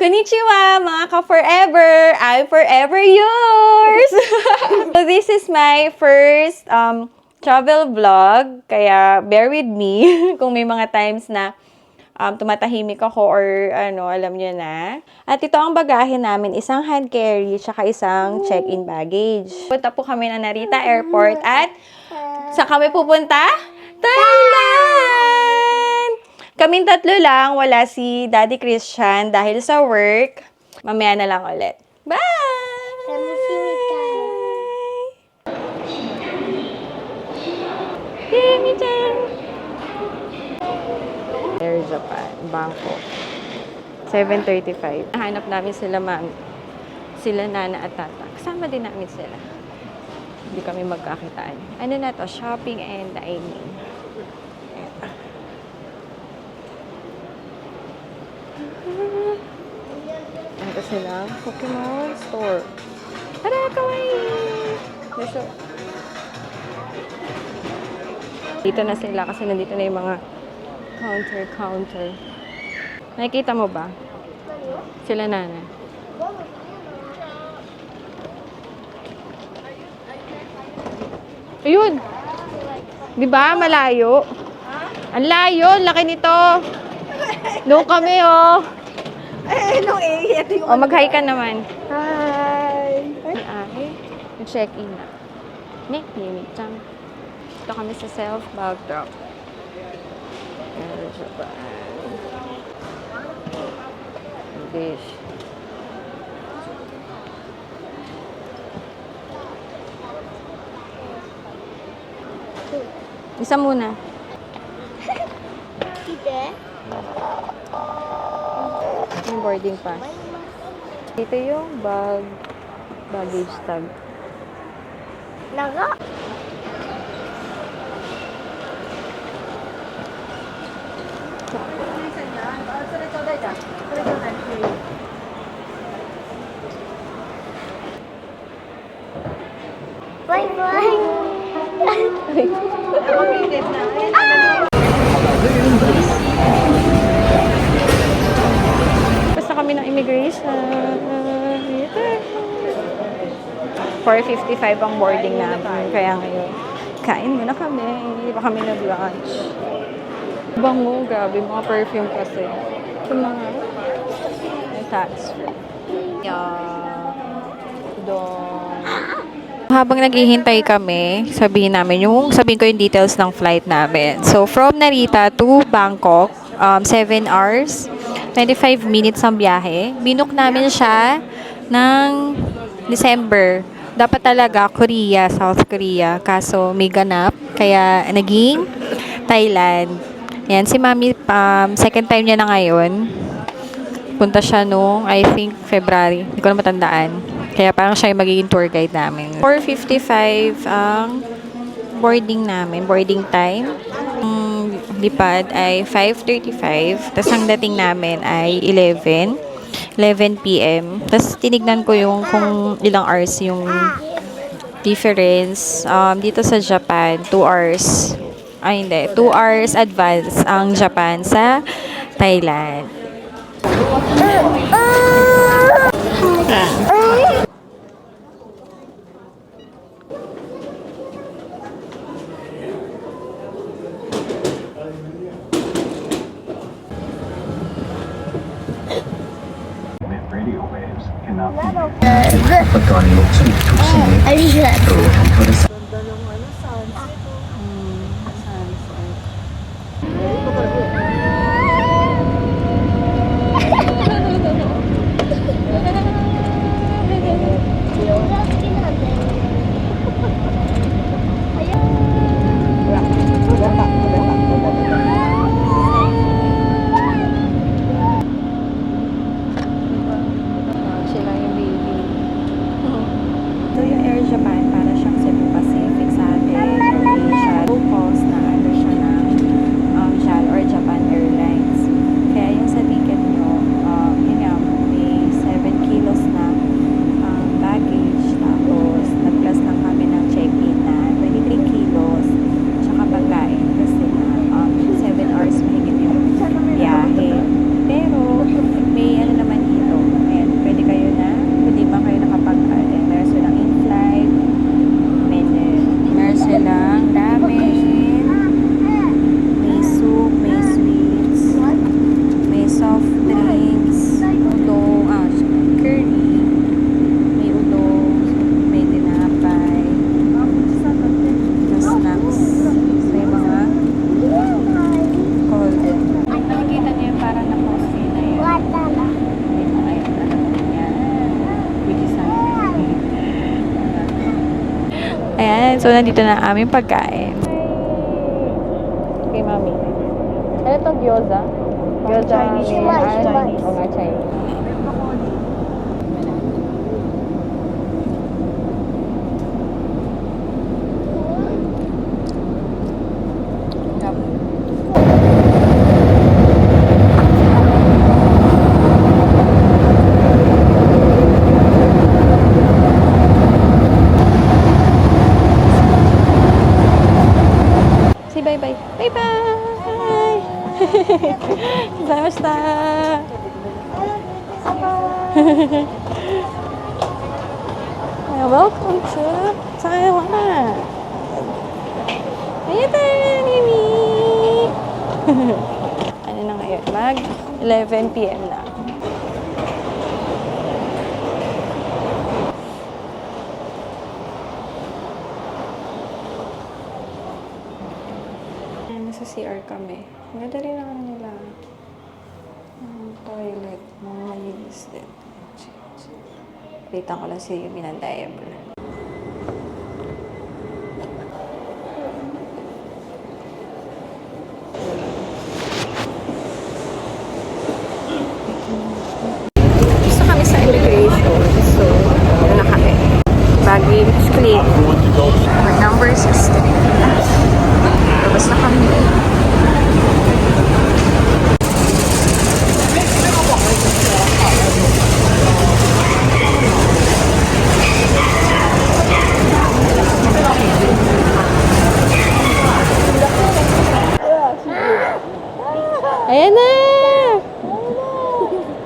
Konnichiwa, mga ka-forever! I'm forever yours! So, this is my first travel vlog. Kaya, bear with me kung may mga times na tumatahimik ako or alam nyo na. At ito ang bagahe namin, isang hand carry, tsaka isang check-in baggage. Punta po kami ng Narita Airport at saan kami pupunta? Thailand! Kaming tatlo lang, wala si Daddy Christian dahil sa work. Mamaya na lang ulit. Bye! Yay, Michan! Air Japan, Bangkok. 7:35. Hanap namin sila, ma'am. Sila, Nana at Tata. Kasama din namin sila. Hindi kami magkakitaan. Ano na to? Shopping and dining. Ito sila. Pokemon store. Tara, kawaii! Dito na sila kasi nandito na yung mga counter. Nakikita mo ba? Sila, Nana. Ayun! Di ba? Malayo. Ang layo! Laki nito! Doon kami, oh! Nung ito yung... O, mag-hi ka naman. Hi! Ay, check-in na. Mimi-chan. Ito kami sa self-bag drop. Air Japan. English. Isa muna. Yung boarding pass. Dito yung baggage tag. Naga! Bye-bye! Basta kami ng immigration. 4:55 ang boarding namin. Kaya ngayon, kain muna kami. Hindi pa kami nag-lunch. Bango, grabe. Mga perfume kasi. Ito mga tax-free. Yeah. Doon. Habang naghihintay kami, sabihin ko yung details ng flight namin. So, from Narita to Bangkok, 7 hours, 25 minutes ang biyahe. Binook namin siya ng December. Dapat talaga Korea, South Korea. Kaso may ganap, kaya naging Thailand. Yan, si Mami, second time niya na ngayon. Punta siya nung, I think, February. Hindi ko na matandaan. Kaya parang siya yung magiging tour guide namin. 4:55 ang boarding namin, boarding time. Lipad ay 5:35. Tapos ang dating namin ay 11 p.m. Tapos tinignan ko yung kung ilang hours yung difference. Dito sa Japan, 2 hours. Ay, hindi. 2 hours advance ang Japan sa Thailand. Radio waves cannot be used. ตอนนี้ลูกสมุนทุกชนิดรวมทั้งโทรศัพท์ Sila yung baby. Ito yung Air Japan, para siyang seat So, nandito na ang aming pagkain. Okay, mami. Ano to, gyoza? Gyoza. Chinese. Chinese. Oo nga, Chinese. Say bye-bye. Bye-bye! Zamashita! Welcome to Taiwan! Ayun, Mimi! Ano na ngayon? Mag 11 p.m. na. Nasa CR kami. Madali lang nila. Toilet. Mga malinis din. Waitan ko lang si Yumi ng diaper. Gusto kami sa immigration. So, ano na kami? Baggage claim. Our number system. Labas na kami. Ayan na!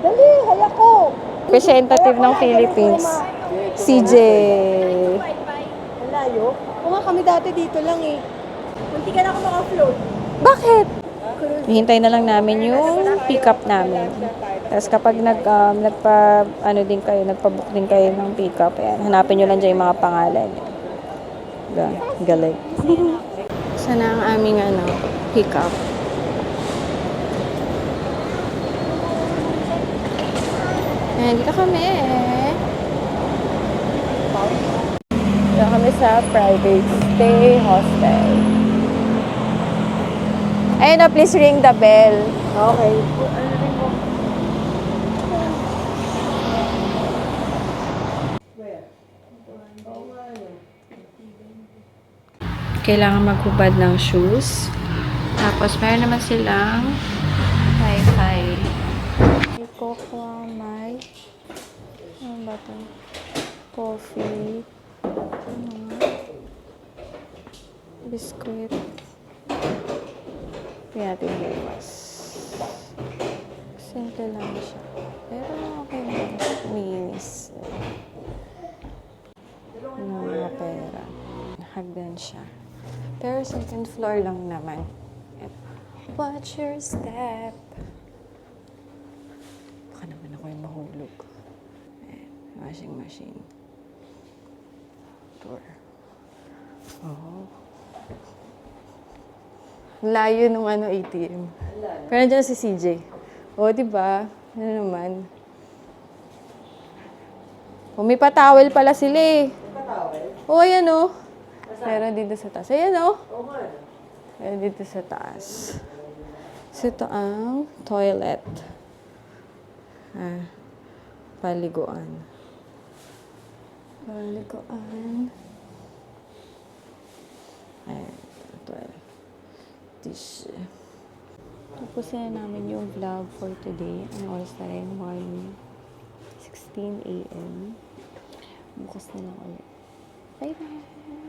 Dali, haya ko. Representative ng Philippines. CJ. Malayo. Oo nga, kami dati dito lang eh. Munti ka na ako maka-float. Bakit? Hihintay na lang namin yung pick-up namin. Tapos kapag nagpa-book din kayo ng pick-up, ayan, hanapin nyo lang dyan yung mga pangalan. Galing. Sana ang aming pick-up. Ayan, dito kami. Dito kami sa private stay hostel. Ayun na, please ring the bell. Okay. Kailangan maghubad ng shoes. Tapos, meron naman silang hi-fi. Cocoa, may ano ba ito? Coffee. Biscuit. Kaya natin bukas. Simple lang siya. Pero okay lang. Minis. Mga pera. Hagdan siya. Pero second floor lang naman. Watch your step. Baka naman ako yung mahulog. Ayan, washing machine. Door. Oh. Layo nung ATM. Pero nandiyan si CJ. O, diba? Ano naman? O, may patawel pala sila eh. O, ayan o. Meron dito sa taas. Ayan o. Meron dito sa taas. So, ito ang toilet. Paliguan. Paliguan. Ayan. Toilet. Dish. Tapusin na namin yung vlog for today. Ano oras na rin? 1:16 a.m. Bukas na lang ulit. Bye-bye!